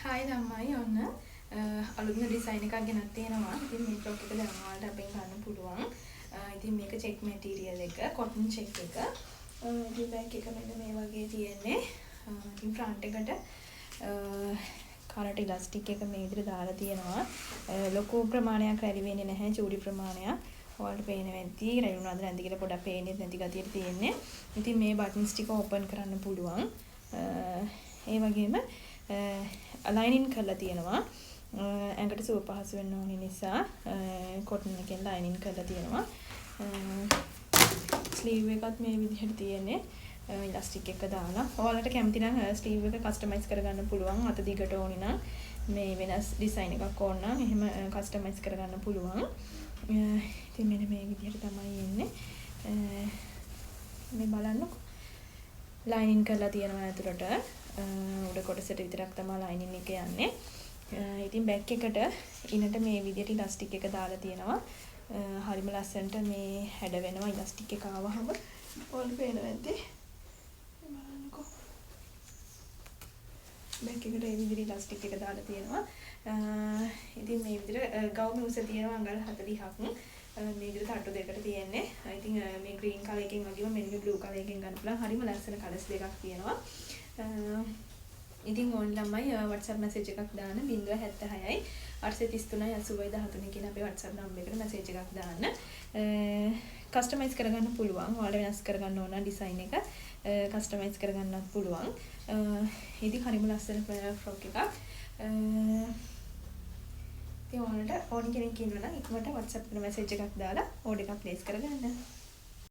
Hi ළමයි ඔන්න අලුත්ම ඩිසයින් එකක් ගෙනත් තියෙනවා. ඉතින් මේ ෆ්‍රොක් එක දැන් ඔයාලට අපෙන් ගන්න පුළුවන්. ඉතින් මේක චෙක් මැටීරියල් එක, කොටන් චෙක් එක. ඉතින් බෑග් එක මෙන්න මේ වගේ තියෙන්නේ. ඉතින් ෆ්‍රන්ට් එකට කරට ඉලාස්ටික් එක මේ විදිහට දාලා තියෙනවා. ලොකු ප්‍රමාණයක් රැලි වෙන්නේ නැහැ, චූඩි ප්‍රමාණයක්. ඔයාලට පේනවා ඇති රැලි වුණාද නැද්ද කියලා පොඩක් පේන්නේ නැති ගතියට තියෙන්නේ. ඉතින් මේ බටන්ස් ටික ඕපන් කරන්න පුළුවන්. ඒ වගේම අලයිනින් කරලා තියෙනවා. ඇඟට සුව පහසු වෙන්න ඕන නිසා කොටන් එකෙන් ලයිනින් කරලා තියෙනවා. ස්ලීව් එකත් මේ විදිහට තියෙන්නේ. ඉලාස්ටික් එක දාලා. ඔයාලට කැමති නම් ස්ලීව් එක කස්ටමයිස් කරගන්න පුළුවන්. අත දිගට ඕනි නම් මේ වෙනස් ඩිසයින් එකක් ඕන නම් එහෙම කස්ටමයිස් කරගන්න පුළුවන්. ඉතින් මෙන්න මේ විදිහට තමයි එන්නේ. මේ බලන්නකො. ලයිනින් කරලා තියෙනවා ඇතුළට. උඩ කොටසට විතරක් තමයි ලයිනින් එක යන්නේ. ඉතින් බෑක් එකට ඉනට මේ විදිහට ඉලාස්ටික් එක දාලා තියෙනවා. හරිම ලස්සනට මේ හැඩ වෙනවා ඉලාස්ටික් එක ආවහම. ඔයාලට පේනවා ඇති. බලන්නකෝ. බෑක් එකට මේ විදිහට ඉලාස්ටික් එක දාලා තියෙනවා. ඉතින් මේ විදිහට ගවුම උස තියෙනවා අඟල් 40ක්. මේ විදිහට අට්ටු දෙකට තියෙන්නේ. ඉතින් මේ ග්‍රීන් කලර් එකෙන් වගේම මෙන්න මේ බ්ලූ කලර් එකෙන් ගන්න පුළුවන්. හරිම ලස්සන කලර්ස් දෙකක් තියෙනවා. ඉතින් ඕන ළමයි WhatsApp message එකක් දාන්න 076යි 833යි 8013 කියන අපේ WhatsApp නම්බර් එකට message එකක් දාන්න. කස්ටමයිස් කරගන්න පුළුවන්. ඔයාලා වෙනස් කරගන්න ඕන ඩිසයින් එක කස්ටමයිස් කරගන්නත් පුළුවන්. ඉතින් හරිම ලස්සන ෆ්‍රොක් එකක්. ඉතින් ඔයාලට ඕනි කෙනෙක් ඉන්නවා නම් ඉක්මනට WhatsApp එකට message එකක් දාලා order එකක් place කරගන්න.